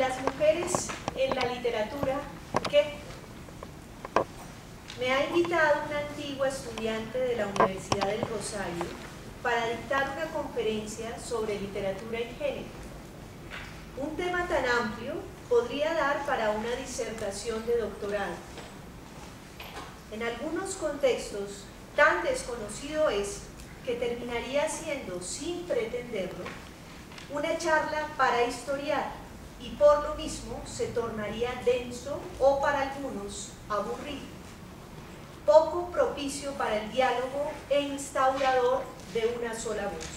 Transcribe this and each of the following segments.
las mujeres en la literatura, ¿qué? Me ha invitado una antigua estudiante de la Universidad del Rosario para dictar una conferencia sobre literatura y género. Un tema tan amplio podría dar para una disertación de doctorado. En algunos contextos, tan desconocido es que terminaría siendo, sin pretenderlo, una charla para historiar y por lo mismo se tornaría denso o para algunos aburrido, poco propicio para el diálogo e instaurador de una sola voz.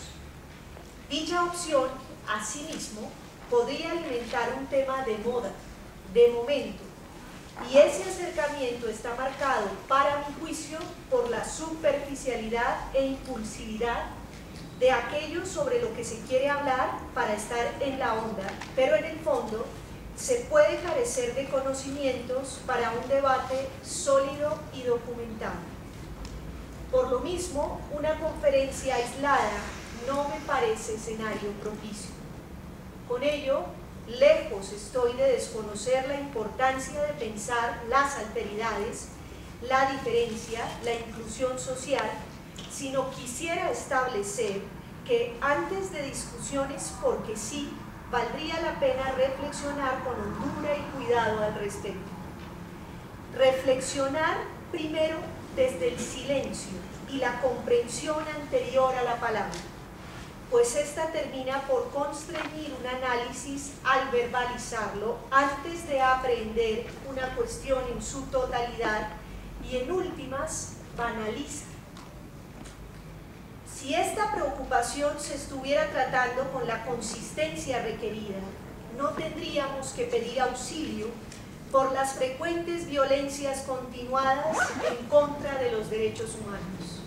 Dicha opción, asimismo, podría alimentar un tema de moda, de momento, y ese acercamiento está marcado, para mi juicio, por la superficialidad e impulsividad de aquello sobre lo que se quiere hablar para estar en la onda, pero en el fondo se puede carecer de conocimientos para un debate sólido y documentado. Por lo mismo, una conferencia aislada no me parece escenario propicio. Con ello, lejos estoy de desconocer la importancia de pensar las alteridades, la diferencia, la inclusión social, sino quisiera establecer que antes de discusiones, porque sí, valdría la pena reflexionar con hondura y cuidado al respecto. Reflexionar primero desde el silencio y la comprensión anterior a la palabra, pues ésta termina por constreñir un análisis al verbalizarlo antes de aprehender una cuestión en su totalidad y en últimas banaliza. Si esta preocupación se estuviera tratando con la consistencia requerida, no tendríamos que pedir auxilio por las frecuentes violencias continuadas en contra de los derechos humanos.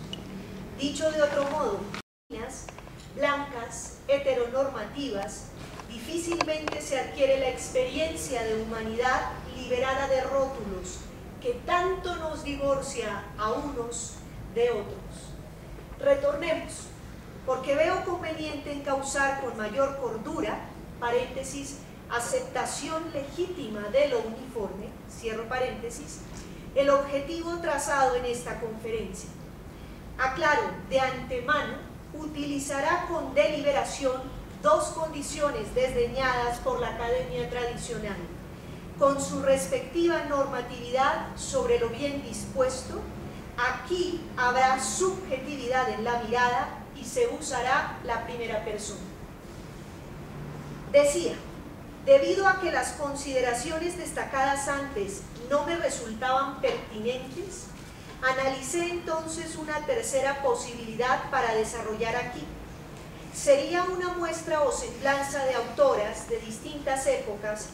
Dicho de otro modo, blancas, heteronormativas, difícilmente se adquiere la experiencia de humanidad liberada de rótulos que tanto nos divorcia a unos de otros. Retornemos, porque veo conveniente encauzar con mayor cordura, paréntesis, aceptación legítima de lo uniforme, cierro paréntesis, el objetivo trazado en esta conferencia. Aclaro, de antemano, utilizará con deliberación dos condiciones desdeñadas por la academia tradicional, con su respectiva normatividad sobre lo bien dispuesto. Aquí habrá subjetividad en la mirada y se usará la primera persona. Decía, debido a que las consideraciones destacadas antes no me resultaban pertinentes, analicé entonces una tercera posibilidad para desarrollar aquí. Sería una muestra o semblanza de autoras de distintas épocas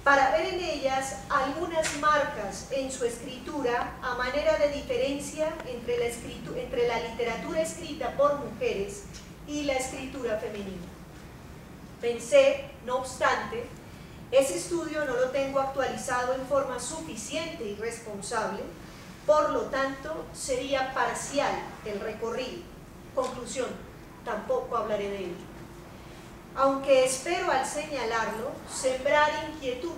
para ver en ellas algunas marcas en su escritura a manera de diferencia entre la literatura escrita por mujeres y la escritura femenina. Pensé, no obstante, ese estudio no lo tengo actualizado en forma suficiente y responsable, por lo tanto sería parcial el recorrido. Conclusión, tampoco hablaré de ello. Aunque espero al señalarlo sembrar inquietud,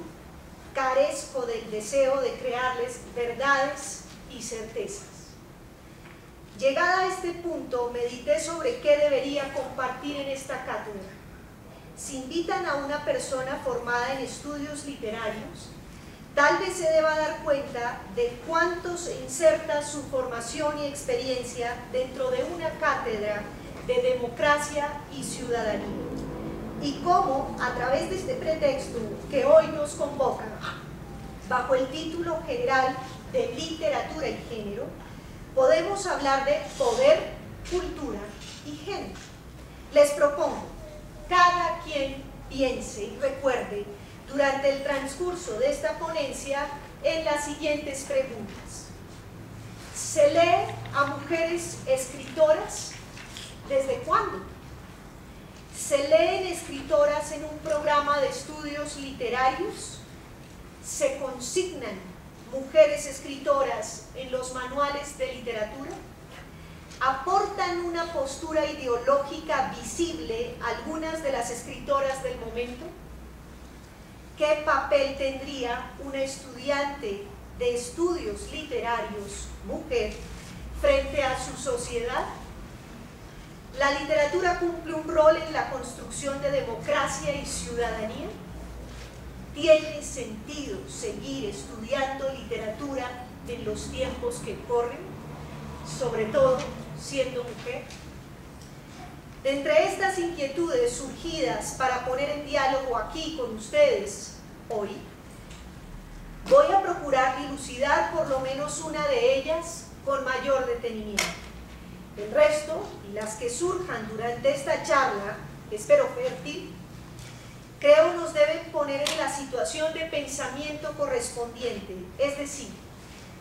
carezco del deseo de crearles verdades y certezas. Llegada a este punto, medité sobre qué debería compartir en esta cátedra. Si invitan a una persona formada en estudios literarios, tal vez se deba dar cuenta de cuánto se inserta su formación y experiencia dentro de una cátedra de democracia y ciudadanía, y cómo, a través de este pretexto que hoy nos convoca, bajo el título general de literatura y género, podemos hablar de poder, cultura y género. Les propongo, cada quien piense y recuerde durante el transcurso de esta ponencia en las siguientes preguntas. ¿Se lee a mujeres escritoras? ¿Desde cuándo? ¿Se leen escritoras en un programa de estudios literarios? ¿Se consignan mujeres escritoras en los manuales de literatura? ¿Aportan una postura ideológica visible algunas de las escritoras del momento? ¿qué papel tendría una estudiante de estudios literarios, mujer, frente a su sociedad? ¿La literatura cumple un rol en la construcción de democracia y ciudadanía? ¿Tiene sentido seguir estudiando literatura en los tiempos que corren, sobre todo siendo mujer? De entre estas inquietudes surgidas para poner en diálogo aquí con ustedes hoy, voy a procurar dilucidar por lo menos una de ellas con mayor detenimiento. El resto, y las que surjan durante esta charla, que espero fértil, creo nos deben poner en la situación de pensamiento correspondiente, es decir,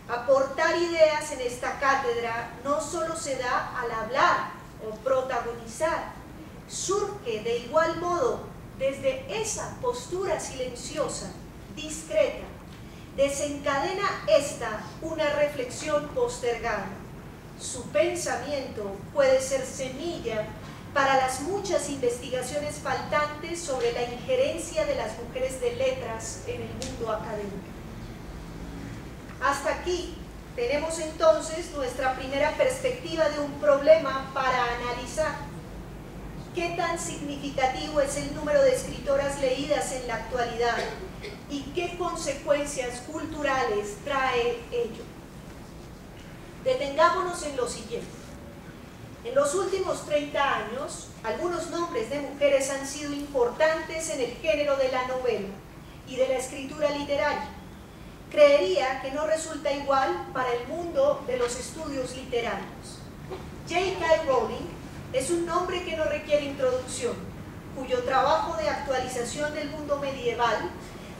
aportar ideas en esta cátedra no solo se da al hablar o protagonizar, surge de igual modo desde esa postura silenciosa, discreta, desencadena esta una reflexión postergada. Su pensamiento puede ser semilla para las muchas investigaciones faltantes sobre la injerencia de las mujeres de letras en el mundo académico. Hasta aquí tenemos entonces nuestra primera perspectiva de un problema para analizar. ¿Qué tan significativo es el número de escritoras leídas en la actualidad y qué consecuencias culturales trae ello? Detengámonos en lo siguiente. En los últimos 30 años, algunos nombres de mujeres han sido importantes en el género de la novela y de la escritura literaria. Creería que no resulta igual para el mundo de los estudios literarios. J.K. Rowling es un nombre que no requiere introducción, cuyo trabajo de actualización del mundo medieval,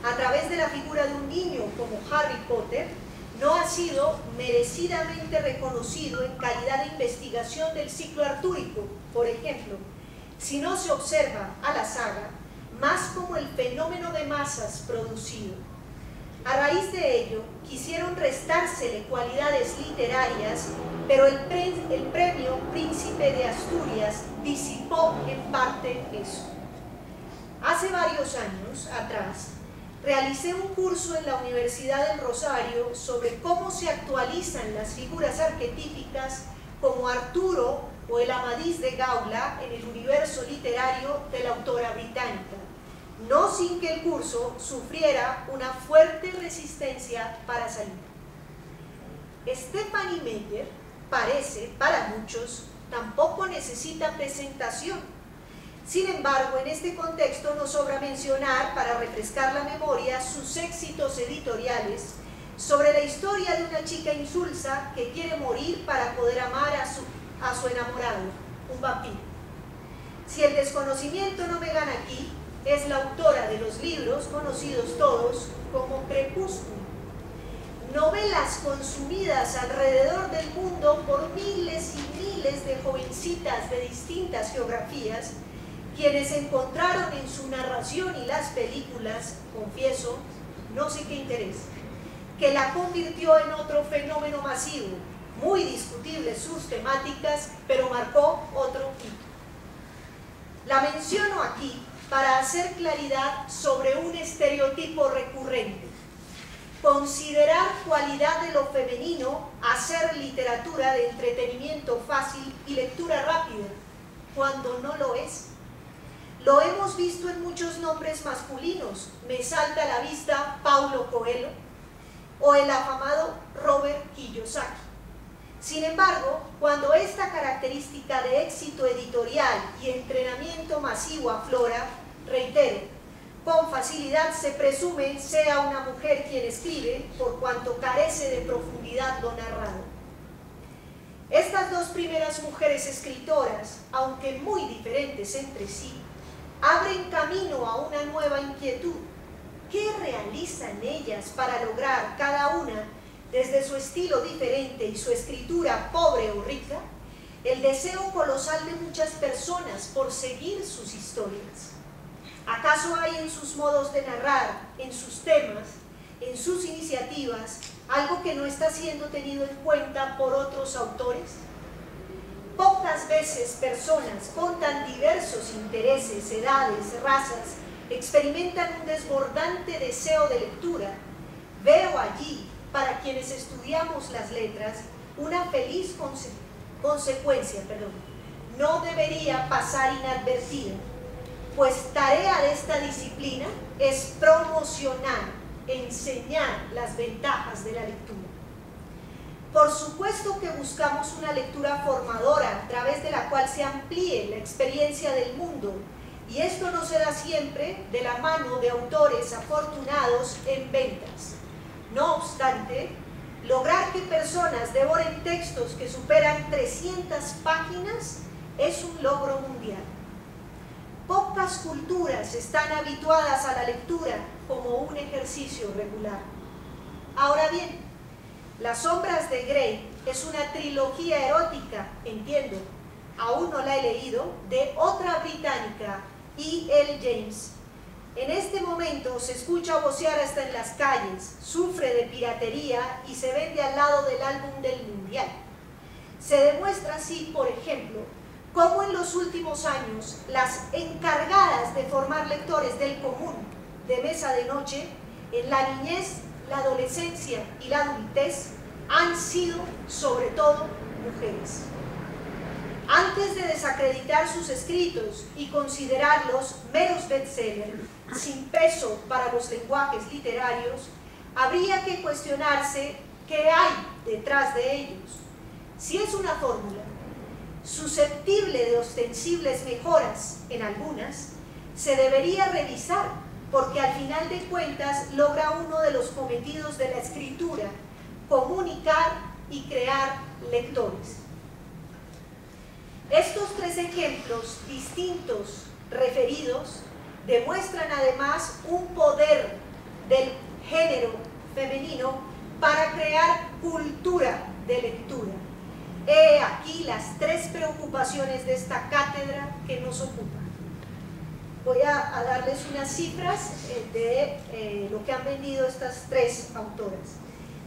a través de la figura de un niño como Harry Potter, no ha sido merecidamente reconocido en calidad de investigación del ciclo artúrico, por ejemplo, si no se observa a la saga más como el fenómeno de masas producido. A raíz de ello, quisieron restársele cualidades literarias, pero el premio Príncipe de Asturias disipó en parte eso. Hace varios años atrás, realicé un curso en la Universidad del Rosario sobre cómo se actualizan las figuras arquetípicas como Arturo o el Amadís de Gaula en el universo literario de la autora británica, no sin que el curso sufriera una fuerte resistencia para salir. Stephanie Meyer parece, para muchos, tampoco necesita presentación. Sin embargo, en este contexto nos sobra mencionar, para refrescar la memoria, sus éxitos editoriales sobre la historia de una chica insulsa que quiere morir para poder amar a su enamorado, un vampiro. Si el desconocimiento no me gana aquí, es la autora de los libros conocidos todos como Crepúsculo. Novelas consumidas alrededor del mundo por miles y miles de jovencitas de distintas geografías, quienes encontraron en su narración y las películas, confieso, no sé qué interés, que la convirtió en otro fenómeno masivo, muy discutibles sus temáticas, pero marcó otro hito. La menciono aquí para hacer claridad sobre un estereotipo recurrente: considerar cualidad de lo femenino hacer literatura de entretenimiento fácil y lectura rápida, cuando no lo es. Lo hemos visto en muchos nombres masculinos. Me salta a la vista Paulo Coelho o el afamado Robert Kiyosaki. Sin embargo, cuando esta característica de éxito editorial y entrenamiento masivo aflora, reitero, con facilidad se presume sea una mujer quien escribe, por cuanto carece de profundidad lo narrado. Estas dos primeras mujeres escritoras, aunque muy diferentes entre sí, abren camino a una nueva inquietud. ¿Qué realizan ellas para lograr cada una, desde su estilo diferente y su escritura pobre o rica, el deseo colosal de muchas personas por seguir sus historias? ¿Acaso hay en sus modos de narrar, en sus temas, en sus iniciativas, algo que no está siendo tenido en cuenta por otros autores? Pocas veces personas con tan diversos intereses, edades, razas, experimentan un desbordante deseo de lectura, veo allí, para quienes estudiamos las letras, una feliz consecuencia, no debería pasar inadvertida, pues tarea de esta disciplina es promocionar, enseñar las ventajas de la lectura. Por supuesto que buscamos una lectura formadora a través de la cual se amplíe la experiencia del mundo, y esto no se da siempre de la mano de autores afortunados en ventas. No obstante, lograr que personas devoren textos que superan 300 páginas es un logro mundial. Pocas culturas están habituadas a la lectura como un ejercicio regular. Ahora bien, Las sombras de Grey es una trilogía erótica, entiendo, aún no la he leído, de otra británica, E.L. James. En este momento se escucha vocear hasta en las calles, sufre de piratería y se vende al lado del álbum del Mundial. Se demuestra así, por ejemplo, cómo en los últimos años las encargadas de formar lectores del común de mesa de noche, en la niñez, la adolescencia y la adultez, han sido sobre todo mujeres. Antes de desacreditar sus escritos y considerarlos meros bestsellers, sin peso para los lenguajes literarios, habría que cuestionarse qué hay detrás de ellos. Si es una fórmula susceptible de ostensibles mejoras en algunas, se debería revisar, porque al final de cuentas logra uno de los cometidos de la escritura: comunicar y crear lectores. Estos tres ejemplos distintos referidos demuestran además un poder del género femenino para crear cultura de lectura. He aquí las tres preocupaciones de esta cátedra que nos ocupa. Voy a darles unas cifras de lo que han vendido estas tres autoras.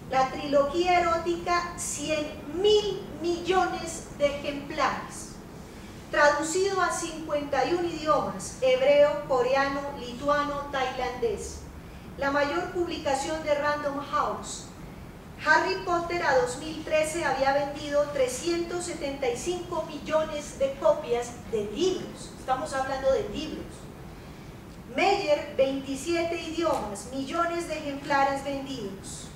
La trilogía erótica, 100.000 millones de ejemplares, traducido a 51 idiomas: hebreo, coreano, lituano, tailandés. La mayor publicación de Random House. Harry Potter a 2013 había vendido 375 millones de copias de libros. Estamos hablando de libros. Meyer, 27 idiomas, millones de ejemplares vendidos.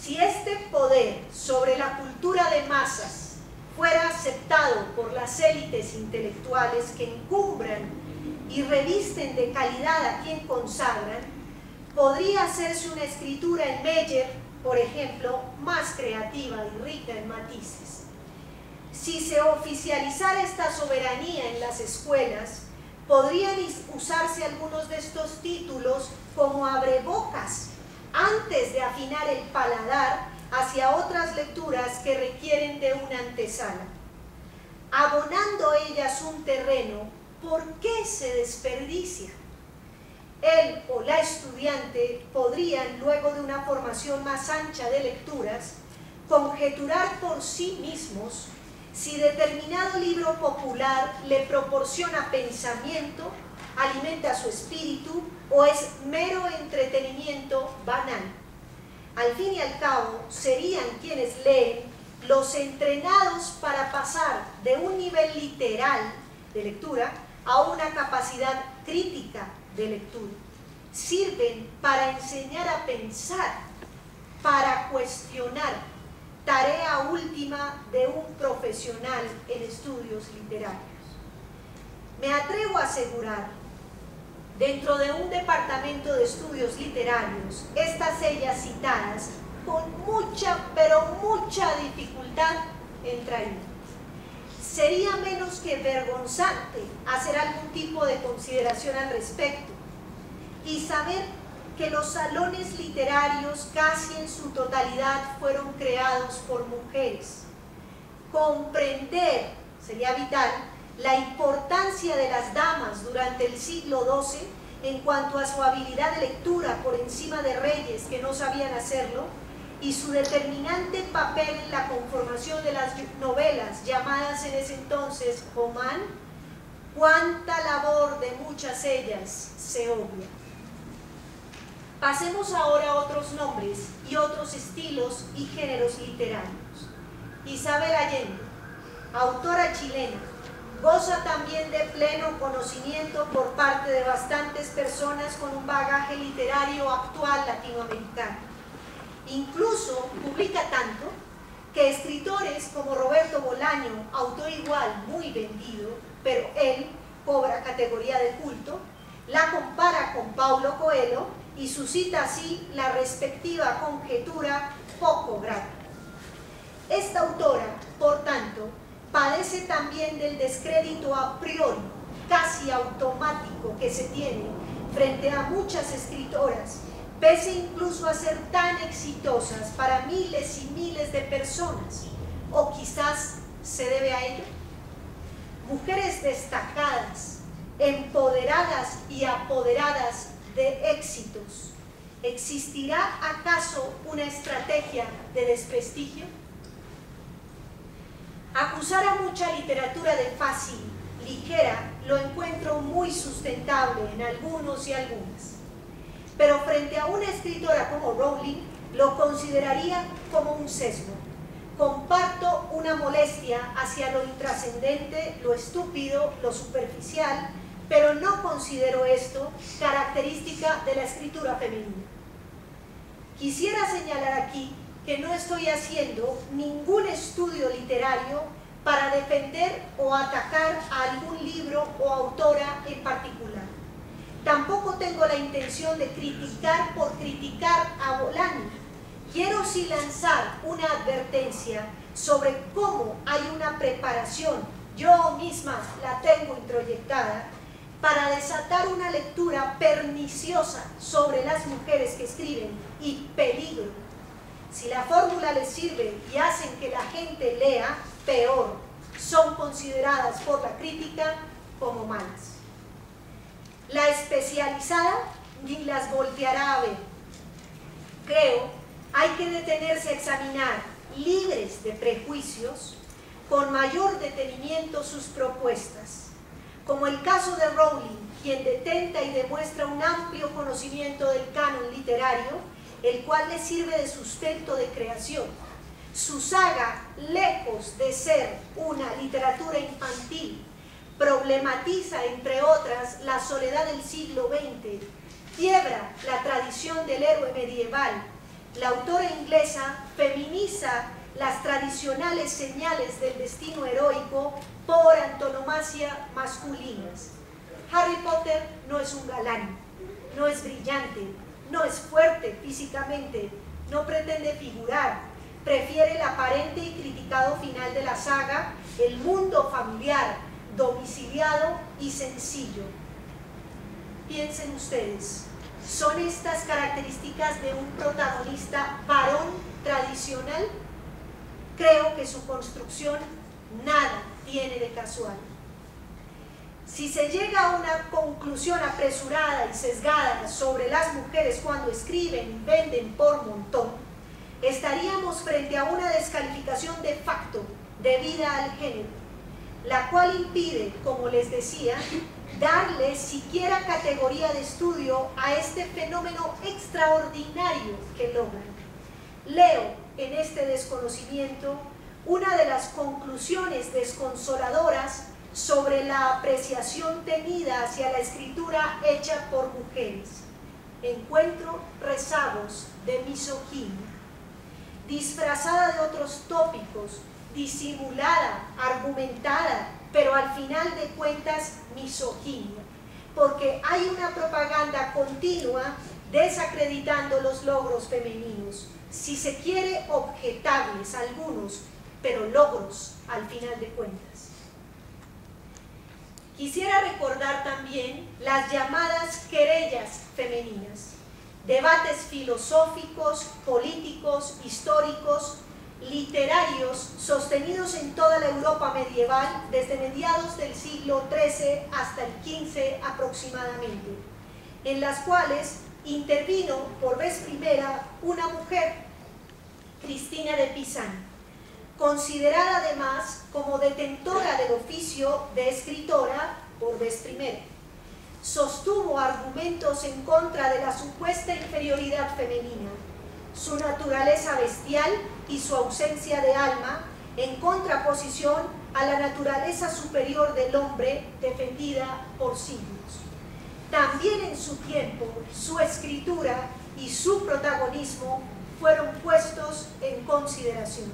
Si este poder sobre la cultura de masas fuera aceptado por las élites intelectuales que encumbran y revisten de calidad a quien consagran, podría hacerse una escritura en Meyer, por ejemplo, más creativa y rica en matices. Si se oficializara esta soberanía en las escuelas, podrían usarse algunos de estos títulos como abrebocas antes de afinar el paladar hacia otras lecturas que requieren de una antesala. Abonando ellas un terreno, ¿por qué se desperdicia? Él o la estudiante podrían, luego de una formación más ancha de lecturas, conjeturar por sí mismos si determinado libro popular le proporciona pensamiento, alimenta su espíritu o es mero entretenimiento banal. Al fin y al cabo, serían quienes leen los entrenados para pasar de un nivel literal de lectura a una capacidad crítica de lectura. Sirven para enseñar a pensar, para cuestionar, tarea última de un profesional en estudios literarios. Me atrevo a asegurar, dentro de un departamento de estudios literarios, estas ellas citadas con mucha, pero mucha dificultad entrarían. Sería menos que vergonzante hacer algún tipo de consideración al respecto y saber que los salones literarios casi en su totalidad fueron creados por mujeres. Comprender, sería vital, la importancia de las damas durante el siglo XII en cuanto a su habilidad de lectura por encima de reyes que no sabían hacerlo, y su determinante papel en la conformación de las novelas llamadas en ese entonces román, cuánta labor de muchas ellas se obvia. Pasemos ahora a otros nombres y otros estilos y géneros literarios. Isabel Allende, autora chilena, goza también de pleno conocimiento por parte de bastantes personas con un bagaje literario actual latinoamericano. Incluso publica tanto que escritores como Roberto Bolaño, autor igual muy vendido, pero él cobra categoría de culto, la compara con Paulo Coelho y suscita así la respectiva conjetura poco grata. Esta autora, por tanto, padece también del descrédito a priori, casi automático, que se tiene frente a muchas escritoras, pese incluso a ser tan exitosas para miles y miles de personas, o quizás se debe a ello. Mujeres destacadas, empoderadas y apoderadas de éxitos, ¿existirá acaso una estrategia de desprestigio? Acusar a mucha literatura de fácil, ligera, lo encuentro muy sustentable en algunos y algunas. Pero frente a una escritora como Rowling, lo consideraría como un sesgo. Comparto una molestia hacia lo intrascendente, lo estúpido, lo superficial, pero no considero esto característica de la escritura femenina. Quisiera señalar aquí que no estoy haciendo ningún estudio literario para defender o atacar a algún libro o autora en particular. Tampoco tengo la intención de criticar por criticar a Bolaño. Quiero sí lanzar una advertencia sobre cómo hay una preparación, yo misma la tengo introyectada, para desatar una lectura perniciosa sobre las mujeres que escriben y peligro. Si la fórmula les sirve y hacen que la gente lea, peor, son consideradas por la crítica como malas. La especializada ni las volteará a ver. Creo hay que detenerse a examinar, libres de prejuicios, con mayor detenimiento sus propuestas, como el caso de Rowling, quien detenta y demuestra un amplio conocimiento del canon literario, el cual le sirve de sustento de creación. Su saga, lejos de ser una literatura infantil, problematiza, entre otras, la soledad del siglo XX, quiebra la tradición del héroe medieval. La autora inglesa feminiza las tradicionales señales del destino heroico por antonomasia masculinas. Harry Potter no es un galán, no es brillante, no es fuerte físicamente, no pretende figurar, prefiere el aparente y criticado final de la saga, el mundo familiar, domiciliado y sencillo. Piensen ustedes, ¿son estas características de un protagonista varón tradicional? Creo que su construcción nada tiene de casual. Si se llega a una conclusión apresurada y sesgada sobre las mujeres cuando escriben y venden por montón, estaríamos frente a una descalificación de facto debida al género, la cual impide, como les decía, darle siquiera categoría de estudio a este fenómeno extraordinario que logran. Leo en este desconocimiento una de las conclusiones desconsoladoras sobre la apreciación tenida hacia la escritura hecha por mujeres. Encuentro rezagos de misoginia, disfrazada de otros tópicos, disimulada, argumentada, pero al final de cuentas misoginia, porque hay una propaganda continua desacreditando los logros femeninos, si se quiere objetables algunos, pero logros al final de cuentas. Quisiera recordar también las llamadas querellas femeninas, debates filosóficos, políticos, históricos, literarios sostenidos en toda la Europa medieval desde mediados del siglo XIII hasta el XV aproximadamente, en las cuales intervino por vez primera una mujer, Cristina de Pisán, considerada además como detentora del oficio de escritora por vez primera. Sostuvo argumentos en contra de la supuesta inferioridad femenina, su naturaleza bestial y su ausencia de alma, en contraposición a la naturaleza superior del hombre defendida por siglos. También en su tiempo, su escritura y su protagonismo fueron puestos en consideración.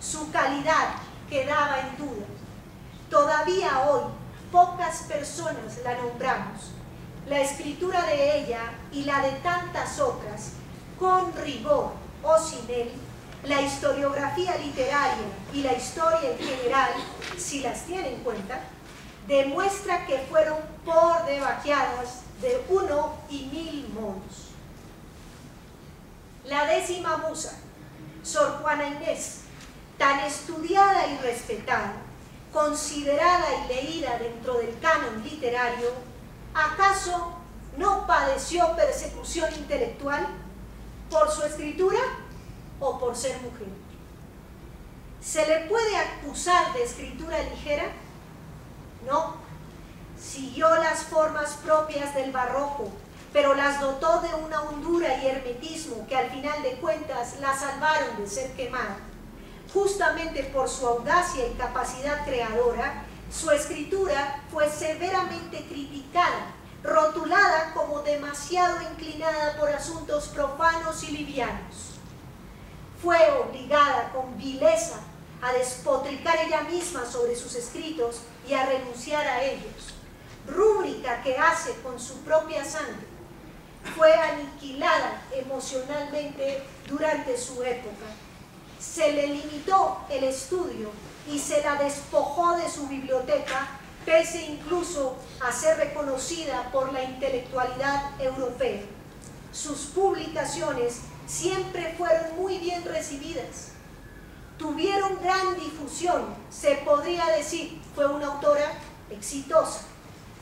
Su calidad quedaba en duda. Todavía hoy, pocas personas la nombramos. La escritura de ella y la de tantas otras, con rigor o sin él, la historiografía literaria y la historia en general, si las tiene en cuenta, demuestra que fueron por debajeadas de 1 y 1000 modos. La 10ª musa, Sor Juana Inés, tan estudiada y respetada, considerada y leída dentro del canon literario, ¿acaso no padeció persecución intelectual por su escritura o por ser mujer? ¿Se le puede acusar de escritura ligera? No. Siguió las formas propias del barroco, pero las dotó de una hondura y hermetismo que al final de cuentas la salvaron de ser quemada. Justamente por su audacia y capacidad creadora, su escritura fue severamente criticada, rotulada como demasiado inclinada por asuntos profanos y livianos. Fue obligada con vileza a despotricar ella misma sobre sus escritos y a renunciar a ellos, rúbrica que hace con su propia sangre. Fue aniquilada emocionalmente durante su época. Se le limitó el estudio y se la despojó de su biblioteca, pese incluso a ser reconocida por la intelectualidad europea. Sus publicaciones siempre fueron muy bien recibidas. Tuvieron gran difusión, se podría decir, fue una autora exitosa.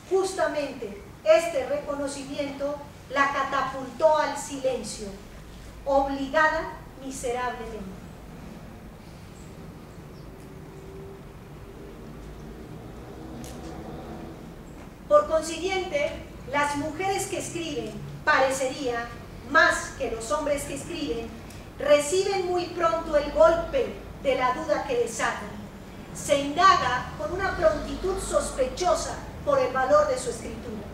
Justamente este reconocimiento la catapultó al silencio, obligada miserablemente. Por consiguiente, las mujeres que escriben, parecería, más que los hombres que escriben, reciben muy pronto el golpe de la duda que desatan. Se indaga con una prontitud sospechosa por el valor de su escritura.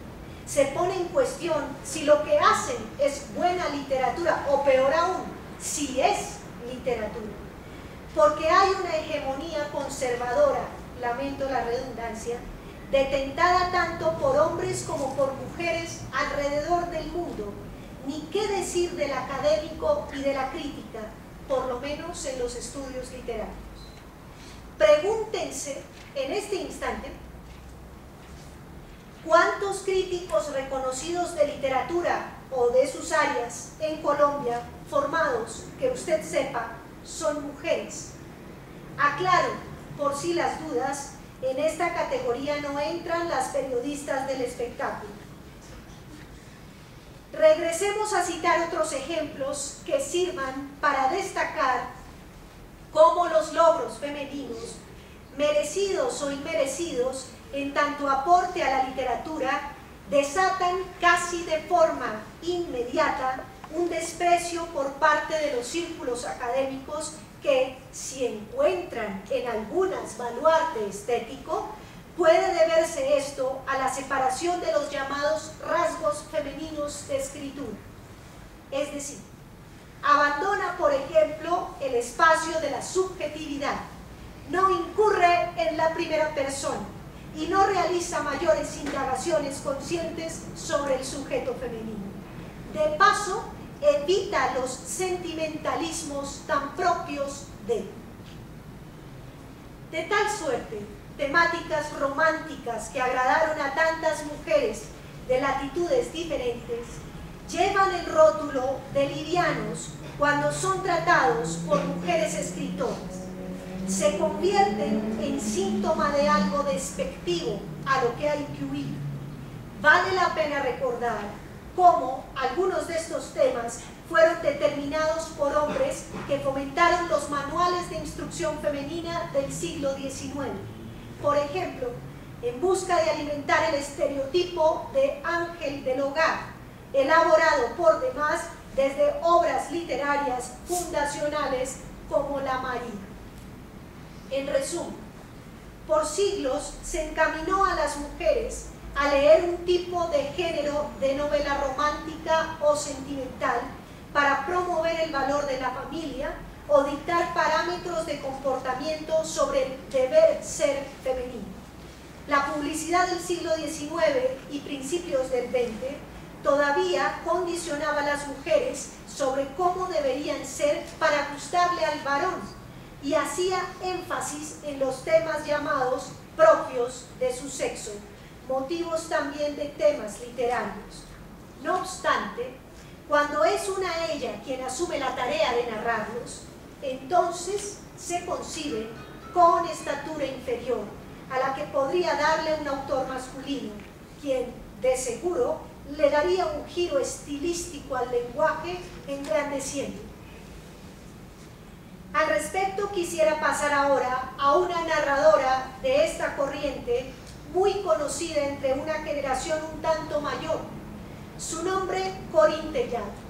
Se pone en cuestión si lo que hacen es buena literatura o, peor aún, si es literatura. Porque hay una hegemonía conservadora, lamento la redundancia, detentada tanto por hombres como por mujeres alrededor del mundo, ni qué decir del académico y de la crítica, por lo menos en los estudios literarios. Pregúntense en este instante cuántos críticos reconocidos de literatura o de sus áreas en Colombia, formados, que usted sepa, son mujeres. Aclaro, por si las dudas, en esta categoría no entran las periodistas del espectáculo. Regresemos a citar otros ejemplos que sirvan para destacar cómo los logros femeninos, merecidos o inmerecidos, en tanto aporte a la literatura, desatan casi de forma inmediata un desprecio por parte de los círculos académicos que, si encuentran en algunas baluarte estético, puede deberse esto a la separación de los llamados rasgos femeninos de escritura. Es decir, abandona, por ejemplo, el espacio de la subjetividad, no incurre en la primera persona y no realiza mayores indagaciones conscientes sobre el sujeto femenino. De paso, evita los sentimentalismos tan propios de tal suerte, temáticas románticas que agradaron a tantas mujeres de latitudes diferentes llevan el rótulo de livianos cuando son tratados por mujeres escritoras. Se convierten en síntoma de algo despectivo a lo que hay que huir. Vale la pena recordar cómo algunos de estos temas fueron determinados por hombres que fomentaron los manuales de instrucción femenina del siglo XIX. Por ejemplo, en busca de alimentar el estereotipo de ángel del hogar, elaborado por demás desde obras literarias fundacionales como La María. En resumen, por siglos se encaminó a las mujeres a leer un tipo de género de novela romántica o sentimental para promover el valor de la familia o dictar parámetros de comportamiento sobre el deber ser femenino. La publicidad del siglo XIX y principios del XX todavía condicionaba a las mujeres sobre cómo deberían ser para gustarle al varón y hacía énfasis en los temas llamados propios de su sexo, motivos también de temas literarios. No obstante, cuando es una ella quien asume la tarea de narrarlos, entonces se concibe con estatura inferior a la que podría darle un autor masculino, quien, de seguro, le daría un giro estilístico al lenguaje engrandeciendo. Al respecto, quisiera pasar ahora a una narradora de esta corriente muy conocida entre una generación un tanto mayor. Su nombre, Corinne Tellado.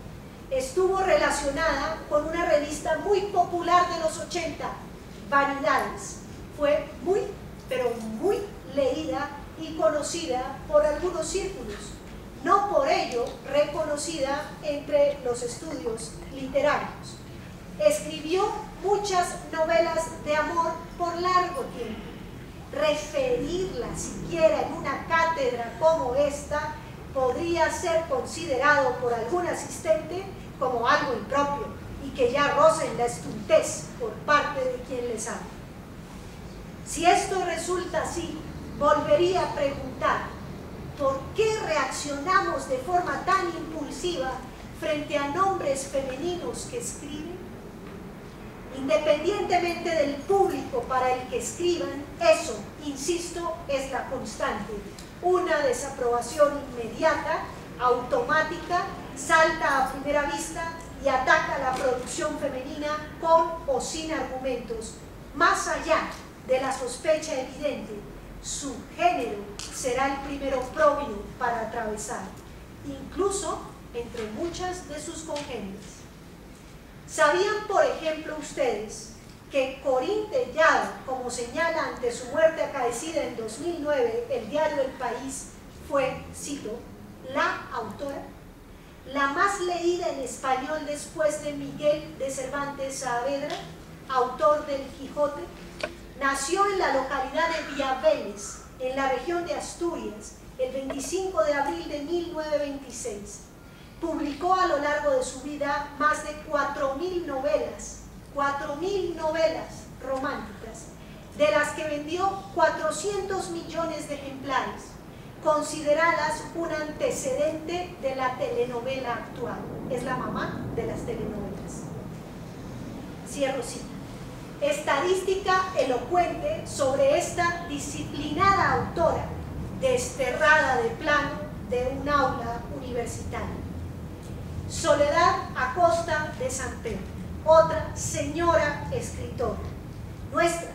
Estuvo relacionada con una revista muy popular de los 80, Vanidades. Fue muy, pero muy leída y conocida por algunos círculos, no por ello reconocida entre los estudios literarios. Escribió muchas novelas de amor por largo tiempo. Referirla siquiera en una cátedra como esta podría ser considerado por algún asistente como algo impropio y que ya roza en la estultez por parte de quien les habla. Si esto resulta así, volvería a preguntar, ¿por qué reaccionamos de forma tan impulsiva frente a nombres femeninos que escriben? Independientemente del público para el que escriban, eso, insisto, es la constante. Una desaprobación inmediata, automática, salta a primera vista y ataca la producción femenina con o sin argumentos. Más allá de la sospecha evidente, su género será el primero oprobio para atravesar, incluso entre muchas de sus congéneres. ¿Sabían, por ejemplo, ustedes que Corinne Tellado, como señala ante su muerte acaecida en 2009 el diario El País, fue, cito, la autora, la más leída en español después de Miguel de Cervantes Saavedra, autor del Quijote? Nació en la localidad de Villaveles, en la región de Asturias, el 25 de abril de 1926. Publicó a lo largo de su vida más de 4.000 novelas, 4.000 novelas románticas, de las que vendió 400 millones de ejemplares, consideradas un antecedente de la telenovela actual. Es la mamá de las telenovelas. Cierro cita. Estadística elocuente sobre esta disciplinada autora, desterrada de plano de un aula universitaria. Soledad Acosta de Sampedro, otra señora escritora nuestra,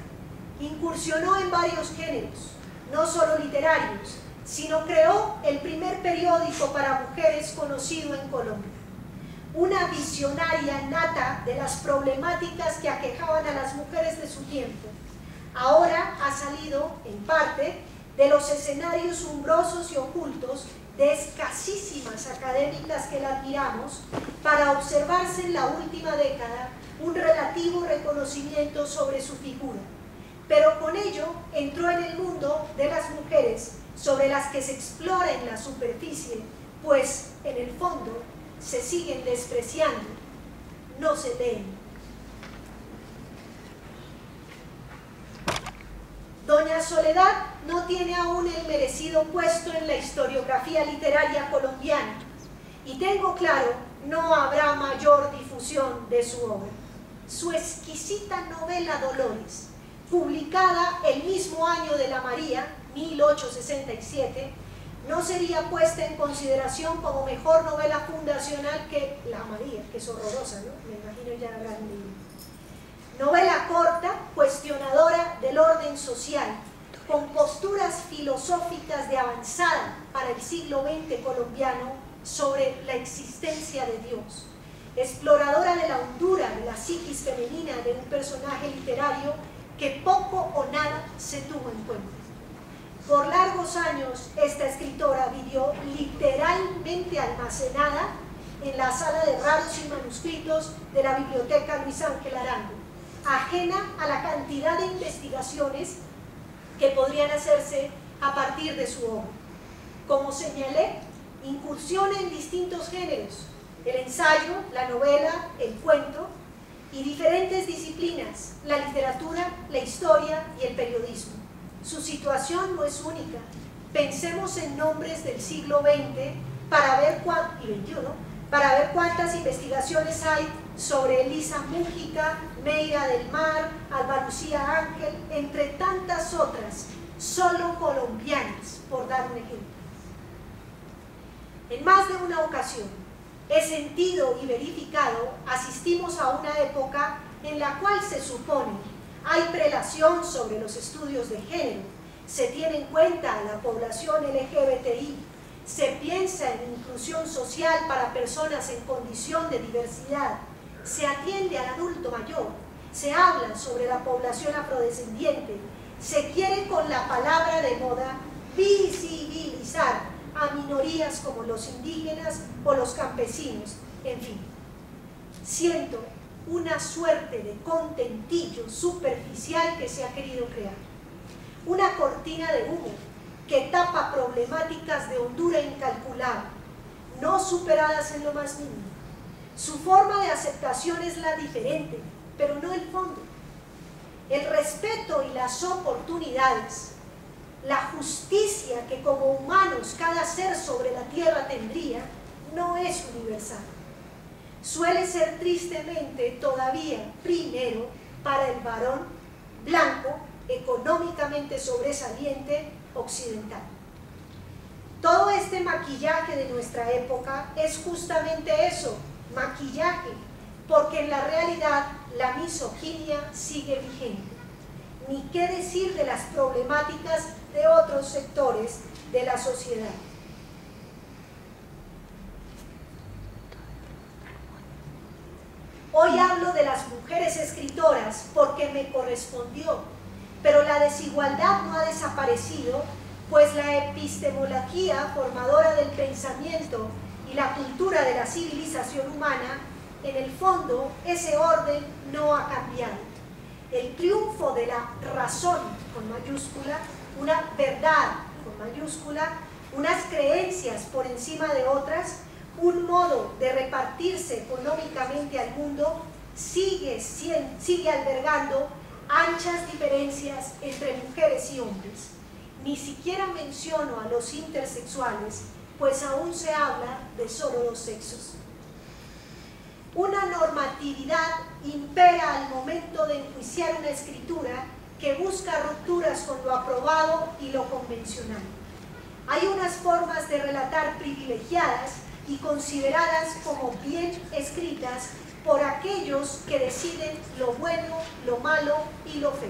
incursionó en varios géneros, no solo literarios, sino creó el primer periódico para mujeres conocido en Colombia. Una visionaria nata de las problemáticas que aquejaban a las mujeres de su tiempo, ahora ha salido, en parte, de los escenarios umbrosos y ocultos de escasísimas académicas que la admiramos, para observarse en la última década un relativo reconocimiento sobre su figura. Pero con ello entró en el mundo de las mujeres, sobre las que se explora en la superficie, pues en el fondo se siguen despreciando, no se leen. Doña Soledad no tiene aún el merecido puesto en la historiografía literaria colombiana, y tengo claro, no habrá mayor difusión de su obra. Su exquisita novela Dolores, publicada el mismo año de La María, 1867, no sería puesta en consideración como mejor novela fundacional que La María, que es horrorosa, ¿no? Me imagino ya habrán leído. Novela corta, cuestionadora del orden social, con posturas filosóficas de avanzada para el siglo XX colombiano sobre la existencia de Dios, exploradora de la hondura de la psiquis femenina de un personaje literario que poco o nada se tuvo en cuenta. Por largos años, esta escritora vivió literalmente almacenada en la sala de raros y manuscritos de la Biblioteca Luis Ángel Arango, ajena a la cantidad de investigaciones que podrían hacerse a partir de su obra. Como señalé, incursiona en distintos géneros: el ensayo, la novela, el cuento, y diferentes disciplinas: la literatura, la historia y el periodismo. Su situación no es única. Pensemos en nombres del siglo XX y XXI para ver cuántas investigaciones hay sobre Elisa Mújica, Meira del Mar, Alba Lucía Ángel, entre tantas otras, solo colombianas, por dar un ejemplo. En más de una ocasión, he sentido y verificado, asistimos a una época en la cual se supone hay prelación sobre los estudios de género, se tiene en cuenta a la población LGBTI, se piensa en inclusión social para personas en condición de diversidad, se atiende al adulto mayor, se habla sobre la población afrodescendiente, se quiere con la palabra de moda visibilizar a minorías como los indígenas o los campesinos, en fin. Siento una suerte de contentillo superficial que se ha querido crear, una cortina de humo que tapa problemáticas de hondura incalculable, no superadas en lo más mínimo. Su forma de aceptación es la diferente, pero no el fondo. El respeto y las oportunidades, la justicia que como humanos cada ser sobre la tierra tendría, no es universal. Suele ser tristemente todavía primero para el varón blanco, económicamente sobresaliente, occidental. Todo este maquillaje de nuestra época es justamente eso, maquillaje, porque en la realidad la misoginia sigue vigente. Ni qué decir de las problemáticas de otros sectores de la sociedad. Hoy hablo de las mujeres escritoras porque me correspondió, pero la desigualdad no ha desaparecido, pues la epistemología formadora del pensamiento y la cultura de la civilización humana, en el fondo, ese orden no ha cambiado. El triunfo de la razón, con mayúscula, una verdad, con mayúscula, unas creencias por encima de otras, un modo de repartirse económicamente al mundo, sigue albergando anchas diferencias entre mujeres y hombres. Ni siquiera menciono a los intersexuales, pues aún se habla de solo dos sexos. Una normatividad impera al momento de enjuiciar una escritura que busca rupturas con lo aprobado y lo convencional. Hay unas formas de relatar privilegiadas y consideradas como bien escritas por aquellos que deciden lo bueno, lo malo y lo feo.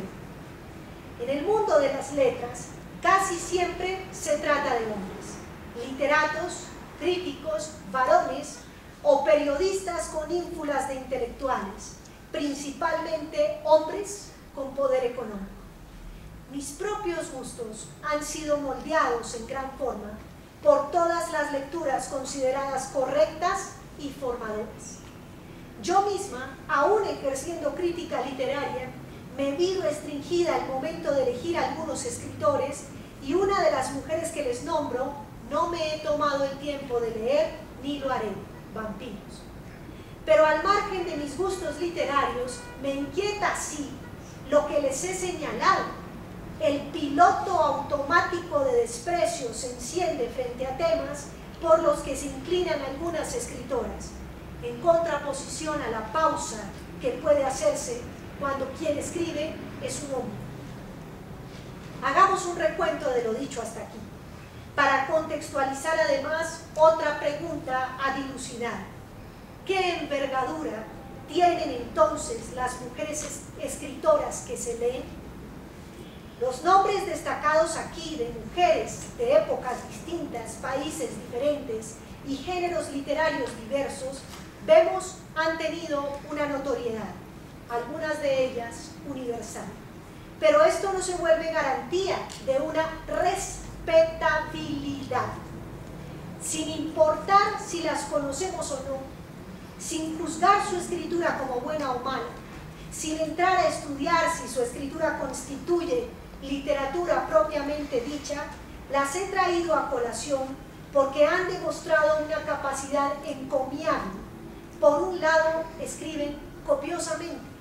En el mundo de las letras, casi siempre se trata de hombres, literatos, críticos, varones o periodistas con ínfulas de intelectuales, principalmente hombres con poder económico. Mis propios gustos han sido moldeados en gran forma por todas las lecturas consideradas correctas y formadoras. Yo misma, aún ejerciendo crítica literaria, me vi restringida al momento de elegir algunos escritores, y una de las mujeres que les nombro no me he tomado el tiempo de leer ni lo haré, vampiros. Pero al margen de mis gustos literarios, me inquieta sí lo que les he señalado. El piloto automático de desprecio se enciende frente a temas por los que se inclinan algunas escritoras, en contraposición a la pausa que puede hacerse cuando quien escribe es un hombre. Hagamos un recuento de lo dicho hasta aquí, para contextualizar además otra pregunta a dilucidar. ¿Qué envergadura tienen entonces las mujeres escritoras que se leen? Los nombres destacados aquí de mujeres de épocas distintas, países diferentes y géneros literarios diversos, vemos han tenido una notoriedad, algunas de ellas universal. Pero esto no se vuelve garantía de una respetabilidad. Sin importar si las conocemos o no, sin juzgar su escritura como buena o mala, sin entrar a estudiar si su escritura constituye literatura propiamente dicha, las he traído a colación porque han demostrado una capacidad encomiable. Por un lado, escriben copiosamente,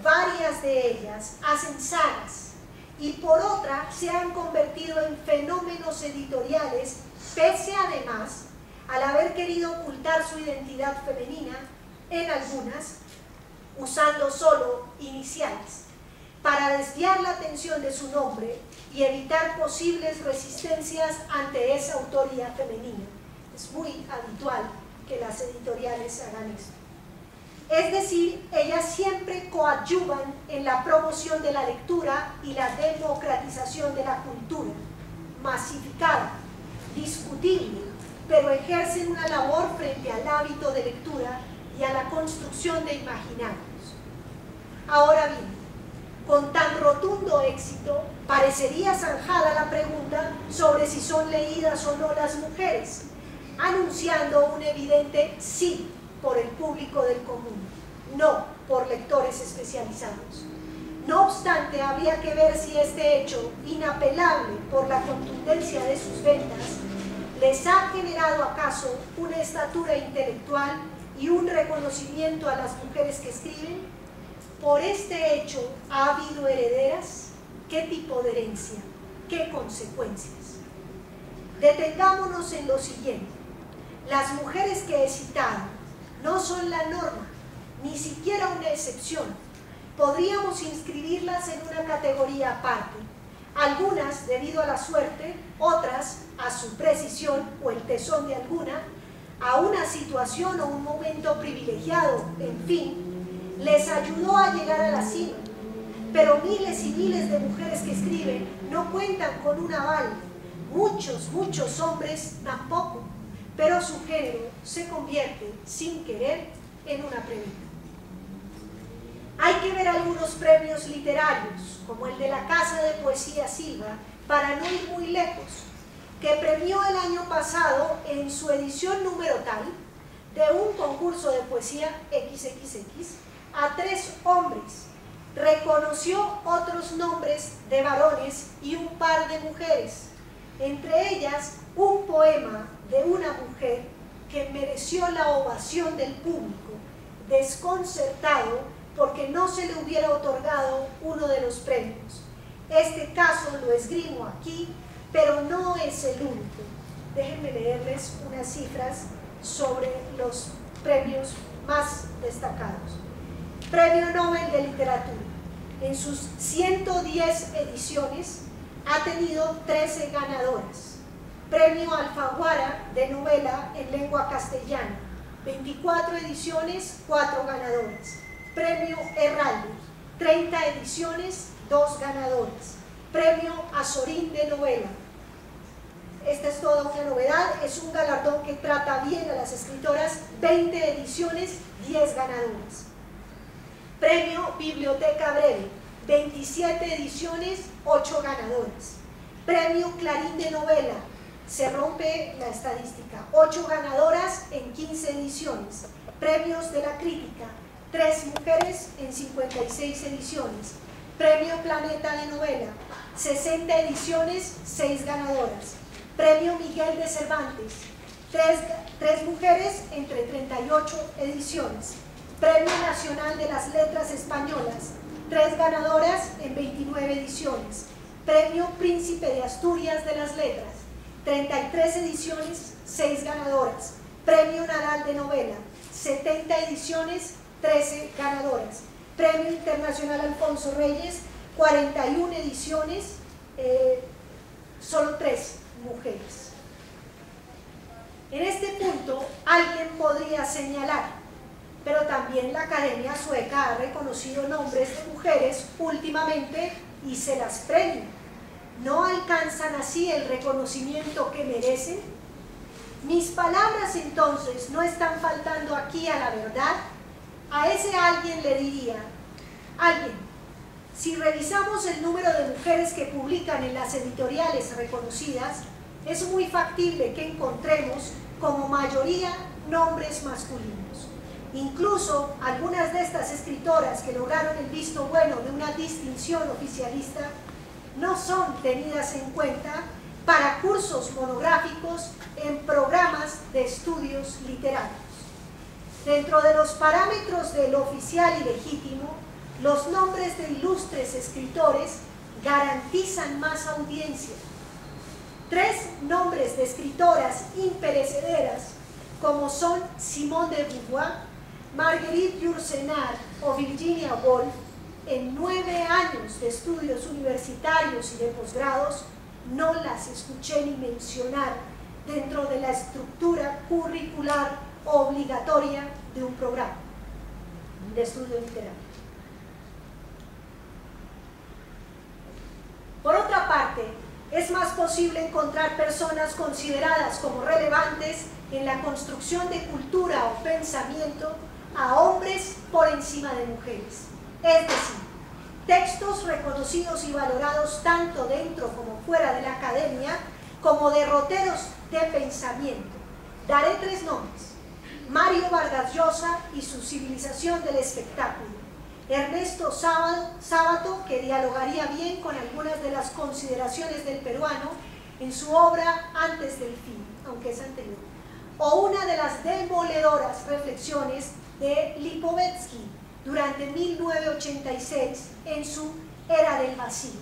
varias de ellas hacen sagas, y por otra se han convertido en fenómenos editoriales, pese además al haber querido ocultar su identidad femenina en algunas, usando solo iniciales, para desviar la atención de su nombre y evitar posibles resistencias ante esa autoría femenina. Es muy habitual que las editoriales hagan esto. Es decir, ellas siempre coadyuvan en la promoción de la lectura y la democratización de la cultura, masificada, discutible, pero ejercen una labor frente al hábito de lectura y a la construcción de imaginarios. Ahora bien, con tan rotundo éxito, parecería zanjada la pregunta sobre si son leídas o no las mujeres, anunciando un evidente sí por el público del común, no por lectores especializados. No obstante, habría que ver si este hecho, inapelable por la contundencia de sus ventas, les ha generado acaso una estatura intelectual y un reconocimiento a las mujeres que escriben. Por este hecho, ¿ha habido herederas? ¿Qué tipo de herencia? ¿Qué consecuencias? Detengámonos en lo siguiente. Las mujeres que he citado no son la norma, ni siquiera una excepción. Podríamos inscribirlas en una categoría aparte. Algunas debido a la suerte, otras a su precisión o el tesón de alguna, a una situación o un momento privilegiado, en fin, les ayudó a llegar a la cima. Pero miles y miles de mujeres que escriben no cuentan con un aval. Muchos hombres tampoco, pero su género se convierte, sin querer, en una premisa. Hay que ver algunos premios literarios, como el de la Casa de Poesía Silva, para no ir muy lejos, que premió el año pasado, en su edición número tal, de un concurso de poesía XXX, a 3 hombres. Reconoció otros nombres de varones y un par de mujeres, entre ellas un poema de una mujer que mereció la ovación del público, desconcertado porque no se le hubiera otorgado uno de los premios. Este caso lo esgrimo aquí, pero no es el único. Déjenme leerles unas cifras sobre los premios más destacados. Premio Nobel de Literatura. En sus 110 ediciones ha tenido 13 ganadoras. Premio Alfaguara de novela en lengua castellana. 24 ediciones, 4 ganadoras. Premio Herralde, 30 ediciones, 2 ganadoras. Premio Azorín de novela. Esta es toda una novedad, es un galardón que trata bien a las escritoras. 20 ediciones, 10 ganadoras. Premio Biblioteca Breve, 27 ediciones, 8 ganadoras. Premio Clarín de novela, se rompe la estadística, 8 ganadoras en 15 ediciones. Premios de la Crítica, 3 mujeres en 56 ediciones. Premio Planeta de novela, 60 ediciones, 6 ganadoras. Premio Miguel de Cervantes, 3 mujeres entre 38 ediciones. Premio Nacional de las Letras Españolas, 3 ganadoras en 29 ediciones. Premio Príncipe de Asturias de las Letras, 33 ediciones, 6 ganadoras. Premio Nadal de novela, 70 ediciones, 13 ganadoras. Premio Internacional Alfonso Reyes, 41 ediciones, solo 3 mujeres. En este punto, alguien podría señalar, pero también la Academia Sueca ha reconocido nombres de mujeres últimamente y se las premia, ¿no alcanzan así el reconocimiento que merecen? Mis palabras entonces no están faltando aquí a la verdad. A ese alguien le diría: alguien, si revisamos el número de mujeres que publican en las editoriales reconocidas, es muy factible que encontremos como mayoría nombres masculinos. Incluso algunas de estas escritoras que lograron el visto bueno de una distinción oficialista no son tenidas en cuenta para cursos monográficos en programas de estudios literarios. Dentro de los parámetros del oficial y legítimo, los nombres de ilustres escritores garantizan más audiencia. 3 nombres de escritoras imperecederas, como son Simone de Beauvoir, Marguerite Yourcenar o Virginia Woolf, en 9 años de estudios universitarios y de posgrados, no las escuché ni mencionar dentro de la estructura curricular obligatoria de un programa de estudio literario. Por otra parte, es más posible encontrar personas consideradas como relevantes en la construcción de cultura o pensamiento a hombres por encima de mujeres. Es decir, textos reconocidos y valorados tanto dentro como fuera de la academia como derroteros de pensamiento. Daré 3 nombres: Mario Vargas Llosa y su civilización del espectáculo, Ernesto Sábato, que dialogaría bien con algunas de las consideraciones del peruano en su obra Antes del fin, aunque es anterior, o una de las demoledoras reflexiones de Lipovetsky durante 1986 en su Era del Vacío.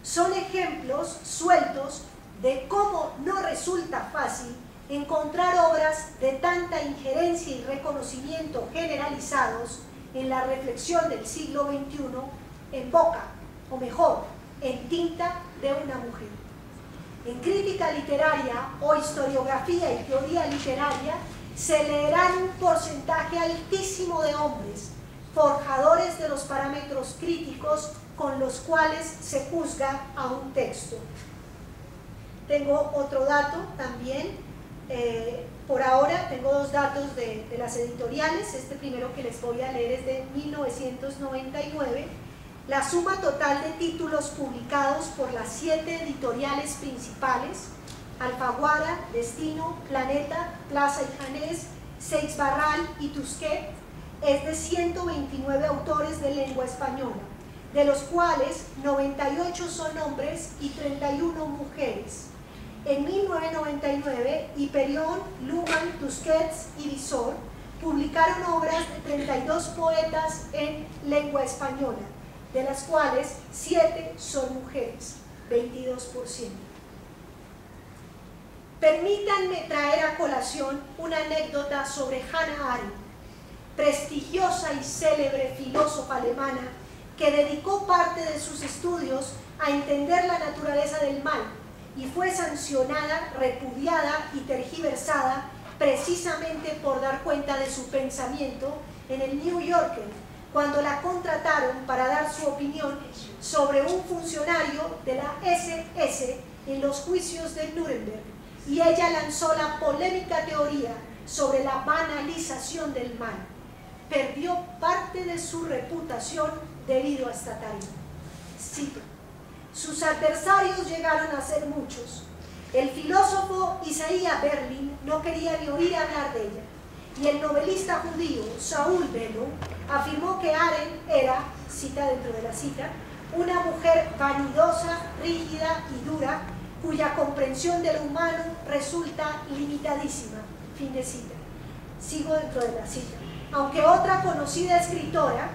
Son ejemplos sueltos de cómo no resulta fácil encontrar obras de tanta injerencia y reconocimiento generalizados en la reflexión del siglo XXI en boca, o mejor, en tinta de una mujer. En crítica literaria o historiografía y teoría literaria se leerán un porcentaje altísimo de hombres, forjadores de los parámetros críticos con los cuales se juzga a un texto. Tengo otro dato también. Por ahora tengo 2 datos de las editoriales. Este primero que les voy a leer es de 1999. La suma total de títulos publicados por las 7 editoriales principales, Alfaguara, Destino, Planeta, Plaza y Janés, Seix Barral y Tusquet, es de 129 autores de lengua española, de los cuales 98 son hombres y 31 mujeres. En 1999, Hyperion, Luhmann, Tusquets y Visor publicaron obras de 32 poetas en lengua española, de las cuales 7 son mujeres, 22%. Permítanme traer a colación una anécdota sobre Hannah Arendt, prestigiosa y célebre filósofa alemana que dedicó parte de sus estudios a entender la naturaleza del mal y fue sancionada, repudiada y tergiversada precisamente por dar cuenta de su pensamiento en el New Yorker, cuando la contrataron para dar su opinión sobre un funcionario de la SS en los juicios de Nuremberg, y ella lanzó la polémica teoría sobre la banalización del mal. Perdió parte de su reputación debido a esta tarea. Cito: sus adversarios llegaron a ser muchos. El filósofo Isaiah Berlin no quería ni oír hablar de ella, y el novelista judío Saúl Bellow afirmó que Arendt era, cita dentro de la cita, una mujer vanidosa, rígida y dura, cuya comprensión de lo humano resulta limitadísima. Fin de cita. Sigo dentro de la cita. Aunque otra conocida escritora,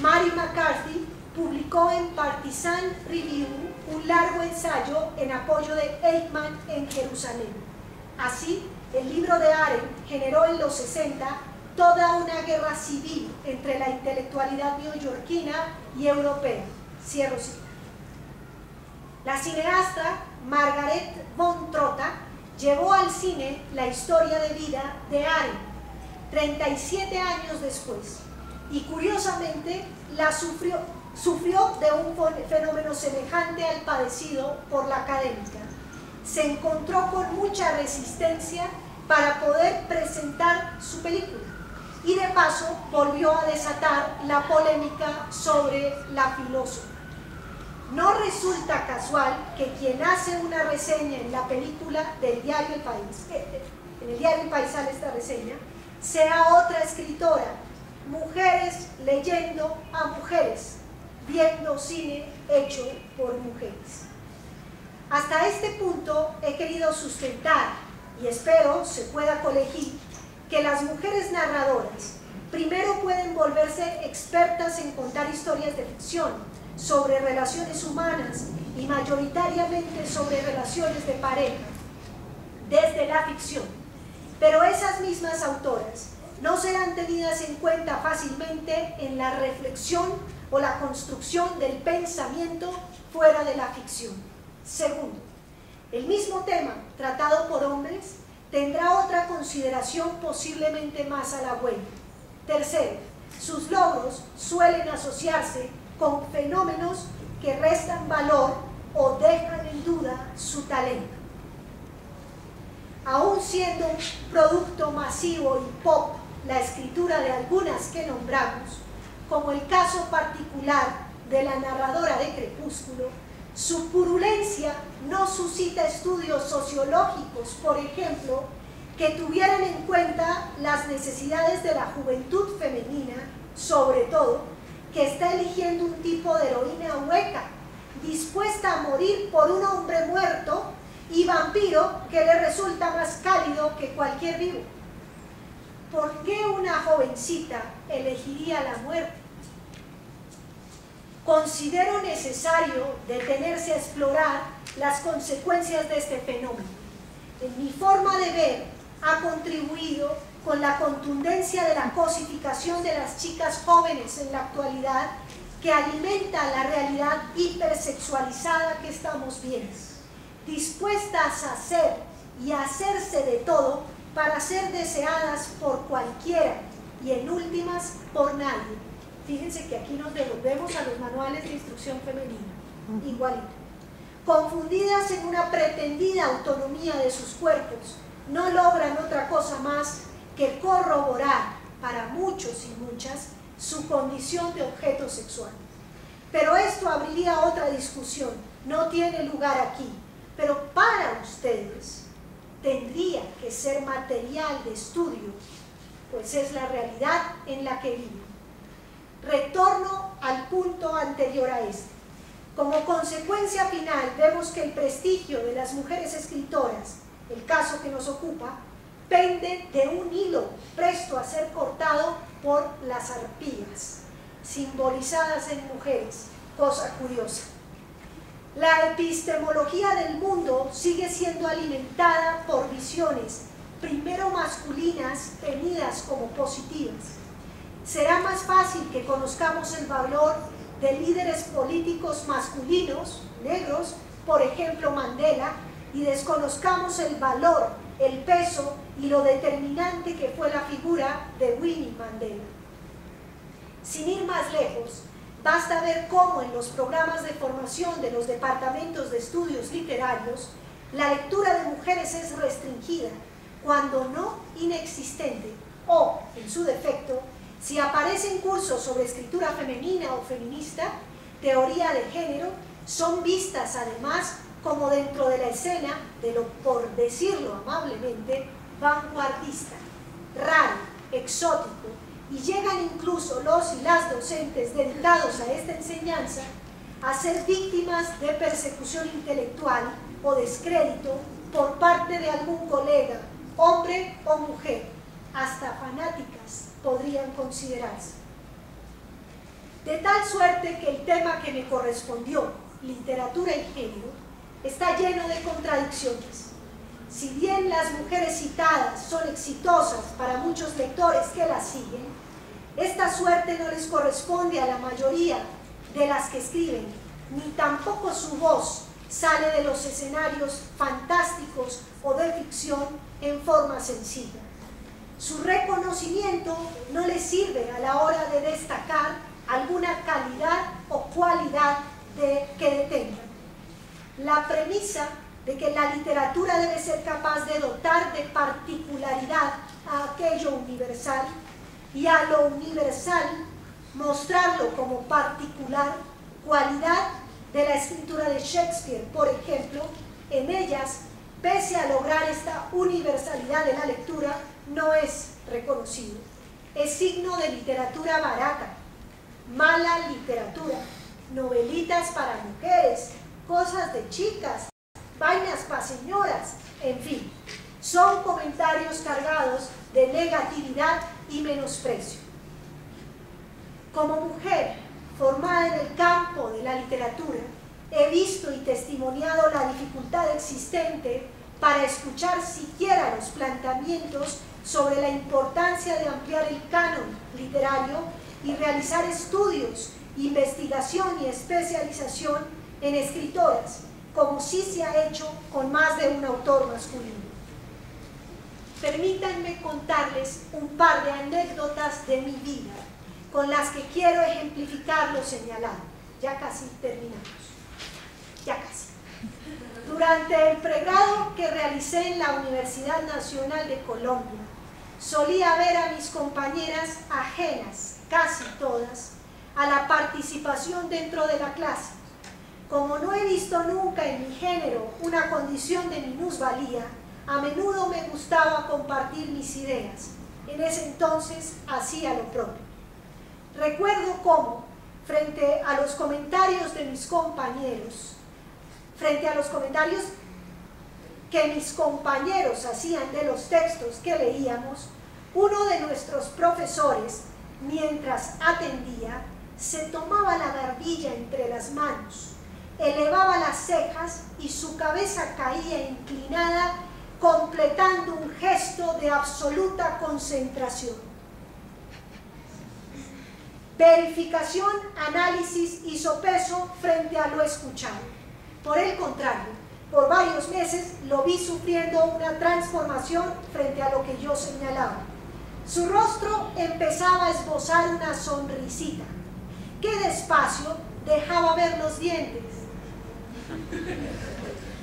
Mary McCarthy, publicó en Partisan Review un largo ensayo en apoyo de Eichmann en Jerusalén. Así, el libro de Arendt generó en los 60 toda una guerra civil entre la intelectualidad neoyorquina y europea. Cierro cita. La cineasta Margaret von Trotta llevó al cine la historia de vida de Arendt 37 años después, y curiosamente la sufrió de un fenómeno semejante al padecido por la académica. Se encontró con mucha resistencia para poder presentar su película y de paso volvió a desatar la polémica sobre la filósofa. No resulta casual que quien hace una reseña en la película del diario El País, en el diario El País sale esta reseña, sea otra escritora, mujeres leyendo a mujeres, viendo cine hecho por mujeres. Hasta este punto he querido sustentar, y espero se pueda colegir, que las mujeres narradoras primero pueden volverse expertas en contar historias de ficción sobre relaciones humanas y mayoritariamente sobre relaciones de pareja desde la ficción, pero esas mismas autoras no serán tenidas en cuenta fácilmente en la reflexión o la construcción del pensamiento fuera de la ficción. Segundo, el mismo tema tratado por hombres tendrá otra consideración posiblemente más halagüeña. Tercero, sus logros suelen asociarse con fenómenos que restan valor o dejan en duda su talento. Aún siendo un producto masivo y pop la escritura de algunas que nombramos, como el caso particular de la narradora de Crepúsculo, su purulencia no suscita estudios sociológicos, por ejemplo, que tuvieran en cuenta las necesidades de la juventud femenina, sobre todo, que está eligiendo un tipo de heroína hueca, dispuesta a morir por un hombre muerto y vampiro que le resulta más cálido que cualquier vivo. ¿Por qué una jovencita elegiría la muerte? Considero necesario detenerse a explorar las consecuencias de este fenómeno. En mi forma de ver, ha contribuido con la contundencia de la cosificación de las chicas jóvenes en la actualidad, que alimenta la realidad hipersexualizada que estamos viendo, dispuestas a hacer y a hacerse de todo para ser deseadas por cualquiera y en últimas por nadie. Fíjense que aquí nos devolvemos a los manuales de instrucción femenina, igualito. Confundidas en una pretendida autonomía de sus cuerpos, no logran otra cosa más que corroborar para muchos y muchas su condición de objeto sexual. Pero esto abriría otra discusión, no tiene lugar aquí, pero para ustedes tendría que ser material de estudio, pues es la realidad en la que viven. Retorno al punto anterior a este. Como consecuencia final, vemos que el prestigio de las mujeres escritoras, el caso que nos ocupa, pende de un hilo presto a ser cortado por las arpías, simbolizadas en mujeres, cosa curiosa. La epistemología del mundo sigue siendo alimentada por visiones, primero masculinas, tenidas como positivas. Será más fácil que conozcamos el valor de líderes políticos masculinos, negros, por ejemplo Mandela, y desconozcamos el valor, el peso y lo determinante que fue la figura de Winnie Mandela. Sin ir más lejos, basta ver cómo en los programas de formación de los departamentos de estudios literarios la lectura de mujeres es restringida, cuando no inexistente, o, en su defecto, si aparecen cursos sobre escritura femenina o feminista, teoría de género, son vistas además como dentro de la escena de lo, por decirlo amablemente, vanguardista, raro, exótico, y llegan incluso los y las docentes dedicados a esta enseñanza a ser víctimas de persecución intelectual o descrédito por parte de algún colega, hombre o mujer, hasta fanáticas podrían considerarse. De tal suerte que el tema que me correspondió, literatura y género, está lleno de contradicciones. Si bien las mujeres citadas son exitosas para muchos lectores que las siguen, esta suerte no les corresponde a la mayoría de las que escriben, ni tampoco su voz sale de los escenarios fantásticos o de ficción en forma sencilla. Su reconocimiento no les sirve a la hora de destacar alguna calidad o cualidad que detengan. La premisa de que la literatura debe ser capaz de dotar de particularidad a aquello universal y a lo universal mostrarlo como particular, cualidad de la escritura de Shakespeare, por ejemplo, en ellas, pese a lograr esta universalidad de la lectura, no es reconocido. Es signo de literatura barata, mala literatura, novelitas para mujeres, cosas de chicas, vainas para señoras, en fin, son comentarios cargados de negatividad y menosprecio. Como mujer formada en el campo de la literatura, he visto y testimoniado la dificultad existente para escuchar siquiera los planteamientos sobre la importancia de ampliar el canon literario y realizar estudios, investigación y especialización en escritoras, como sí se ha hecho con más de un autor masculino. Permítanme contarles un par de anécdotas de mi vida con las que quiero ejemplificar lo señalado. Ya casi terminamos. Ya casi. Durante el pregrado que realicé en la Universidad Nacional de Colombia, solía ver a mis compañeras ajenas, casi todas, a la participación dentro de la clase. Como no he visto nunca en mi género una condición de minusvalía, a menudo me gustaba compartir mis ideas. En ese entonces hacía lo propio. Recuerdo cómo, frente a los comentarios de mis compañeros, frente a los comentarios que mis compañeros hacían de los textos que leíamos, uno de nuestros profesores, mientras atendía, se tomaba la barbilla entre las manos, elevaba las cejas y su cabeza caía inclinada, completando un gesto de absoluta concentración. Verificación, análisis y sopeso frente a lo escuchado. Por el contrario, por varios meses lo vi sufriendo una transformación frente a lo que yo señalaba. Su rostro empezaba a esbozar una sonrisita, que despacio dejaba ver los dientes,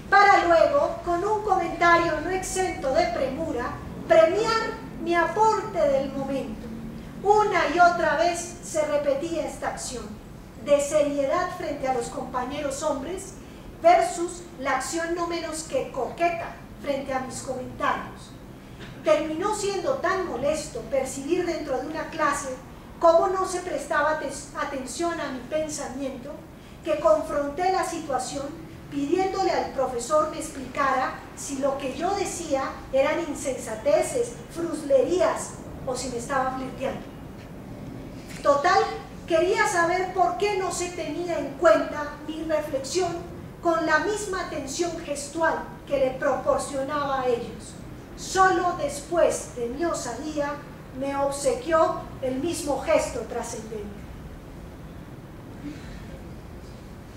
para luego, con un comentario no exento de premura, premiar mi aporte del momento. Una y otra vez se repetía esta acción de seriedad frente a los compañeros hombres versus la acción no menos que coqueta frente a mis comentarios. Terminó siendo tan molesto percibir dentro de una clase cómo no se prestaba atención a mi pensamiento, que confronté la situación pidiéndole al profesor me explicara si lo que yo decía eran insensateces, fruslerías o si me estaba flirteando. Total, quería saber por qué no se tenía en cuenta mi reflexión con la misma atención gestual que le proporcionaba a ellos. Solo después de mi osadía me obsequió el mismo gesto trascendente.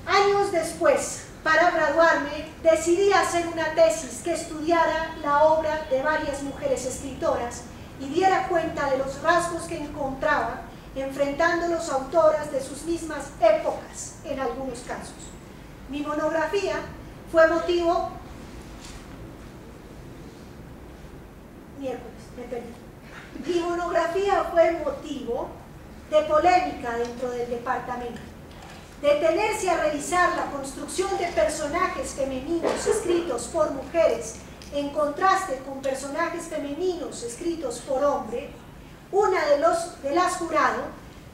Años después, para graduarme, decidí hacer una tesis que estudiara la obra de varias mujeres escritoras y diera cuenta de los rasgos que encontraba enfrentándolos a autoras de sus mismas épocas en algunos casos. Mi monografía fue motivo... Mi monografía fue motivo de polémica dentro del departamento. Detenerse a revisar la construcción de personajes femeninos escritos por mujeres en contraste con personajes femeninos escritos por hombre, una de las jurado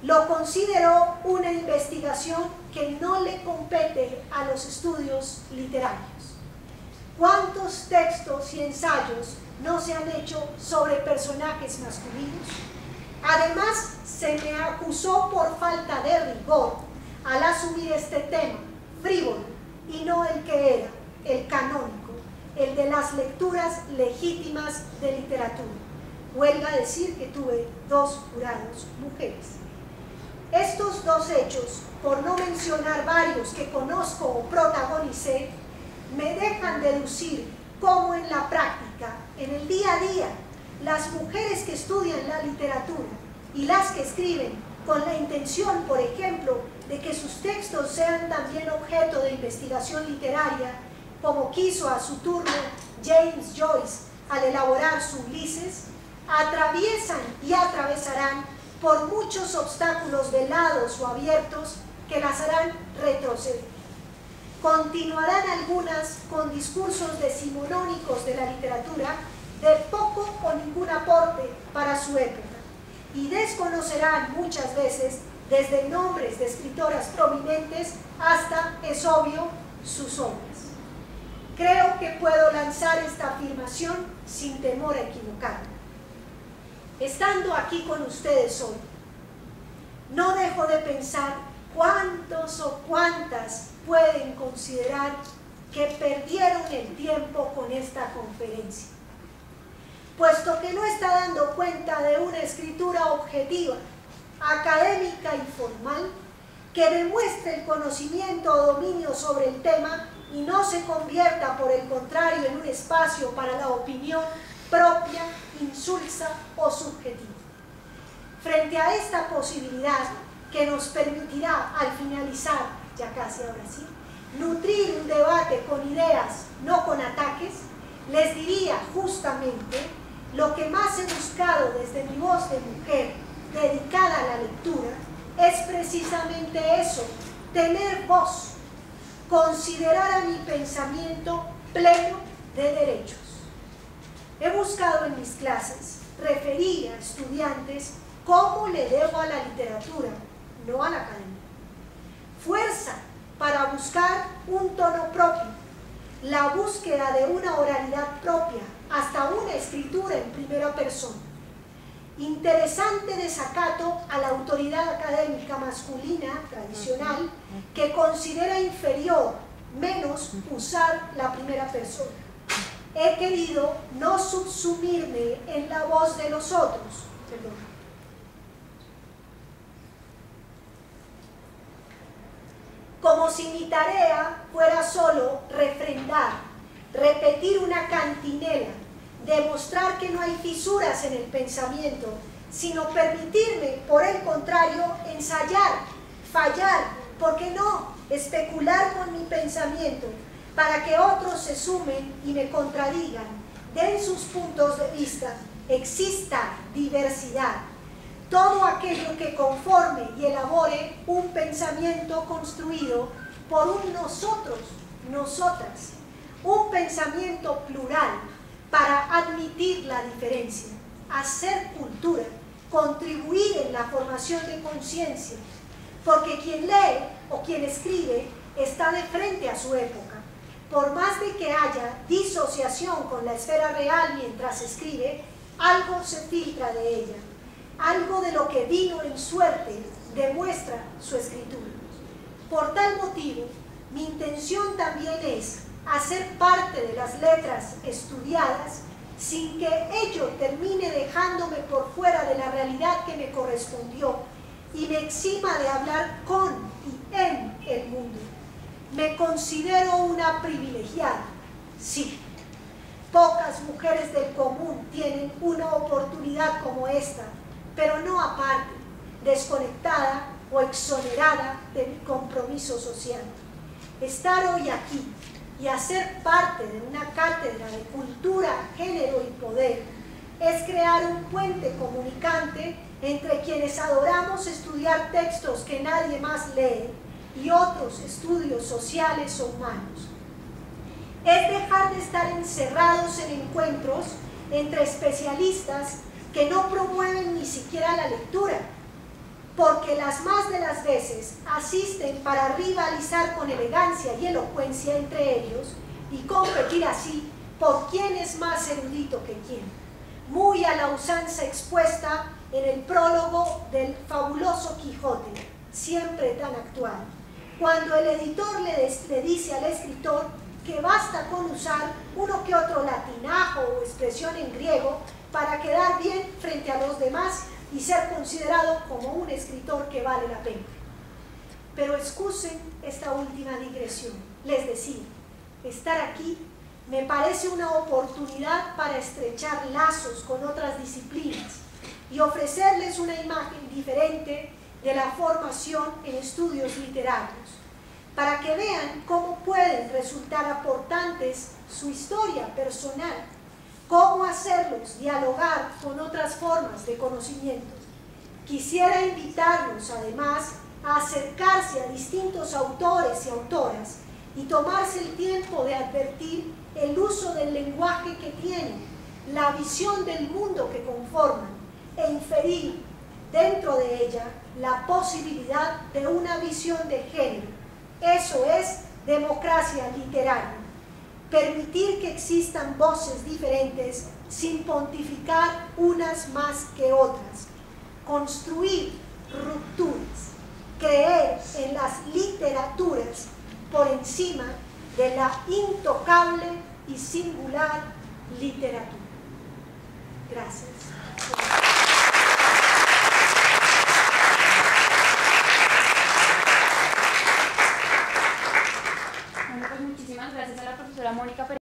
lo consideró una investigación que no le compete a los estudios literarios. ¿Cuántos textos y ensayos no se han hecho sobre personajes masculinos? Además, se me acusó por falta de rigor al asumir este tema frívolo y no el que era, el canónico, el de las lecturas legítimas de literatura. Huelga decir que tuve dos jurados mujeres. Estos dos hechos, por no mencionar varios que conozco o protagonicé, me dejan deducir cómo en la práctica, en el día a día, las mujeres que estudian la literatura y las que escriben con la intención, por ejemplo, de que sus textos sean también objeto de investigación literaria, como quiso a su turno James Joyce al elaborar su Ulises, atraviesan y atravesarán por muchos obstáculos velados o abiertos que las harán retroceder. Continuarán algunas con discursos decimonónicos de la literatura de poco o ningún aporte para su época, y desconocerán muchas veces, desde nombres de escritoras prominentes hasta, es obvio, sus obras. Creo que puedo lanzar esta afirmación sin temor a equivocarme. Estando aquí con ustedes hoy, no dejo de pensar cuántos o cuántas pueden considerar que perdieron el tiempo con esta conferencia, puesto que no está dando cuenta de una escritura objetiva, académica y formal, que demuestre el conocimiento o dominio sobre el tema y no se convierta, por el contrario, en un espacio para la opinión propia, insulsa o subjetiva. Frente a esta posibilidad que nos permitirá, al finalizar, ya casi ahora sí, nutrir un debate con ideas, no con ataques, les diría justamente lo que más he buscado desde mi voz de mujer dedicada a la lectura, es precisamente eso, tener voz, considerar a mi pensamiento pleno de derechos. He buscado en mis clases referir a estudiantes cómo le debo a la literatura, no a la academia. Fuerza para buscar un tono propio, la búsqueda de una oralidad propia, hasta una escritura en primera persona. Interesante desacato a la autoridad académica masculina tradicional que considera inferior, menos usar la primera persona. He querido no subsumirme en la voz de los otros. Perdón. Como si mi tarea fuera solo refrendar, repetir una cantinela, demostrar que no hay fisuras en el pensamiento, sino permitirme, por el contrario, ensayar, fallar, ¿por qué no? Especular con mi pensamiento, para que otros se sumen y me contradigan, den sus puntos de vista, exista diversidad. Todo aquello que conforme y elabore un pensamiento construido por un nosotros, nosotras, un pensamiento plural para admitir la diferencia, hacer cultura, contribuir en la formación de conciencia, porque quien lee o quien escribe está de frente a su época. Por más de que haya disociación con la esfera real mientras escribe, algo se filtra de ella. Algo de lo que vino en suerte demuestra su escritura. Por tal motivo, mi intención también es hacer parte de las letras estudiadas sin que ello termine dejándome por fuera de la realidad que me correspondió y me exima de hablar con y en el mundo. Me considero una privilegiada, sí. Pocas mujeres del común tienen una oportunidad como esta, pero no aparte, desconectada o exonerada de mi compromiso social. Estar hoy aquí y hacer parte de una cátedra de cultura, género y poder es crear un puente comunicante entre quienes adoramos estudiar textos que nadie más lee y otros estudios sociales o humanos. Es dejar de estar encerrados en encuentros entre especialistas que no promueven ni siquiera la lectura, porque las más de las veces asisten para rivalizar con elegancia y elocuencia entre ellos y competir así por quién es más erudito que quién, muy a la usanza expuesta en el prólogo del fabuloso Quijote, siempre tan actual, cuando el editor le dice al escritor que basta con usar uno que otro latinajo o expresión en griego para quedar bien frente a los demás y ser considerado como un escritor que vale la pena. Pero excusen esta última digresión. Les decía, estar aquí me parece una oportunidad para estrechar lazos con otras disciplinas y ofrecerles una imagen diferente de la formación en estudios literarios, para que vean cómo pueden resultar aportantes su historia personal, cómo hacerlos dialogar con otras formas de conocimiento. Quisiera invitarlos además a acercarse a distintos autores y autoras y tomarse el tiempo de advertir el uso del lenguaje que tienen, la visión del mundo que conforman, e inferir dentro de ella la posibilidad de una visión de género. Eso es democracia literaria. Permitir que existan voces diferentes sin pontificar unas más que otras. Construir rupturas. Creer en las literaturas por encima de la intocable y singular literatura. Gracias. Bueno, pues muchísimas gracias a la profesora Mónica Pereira.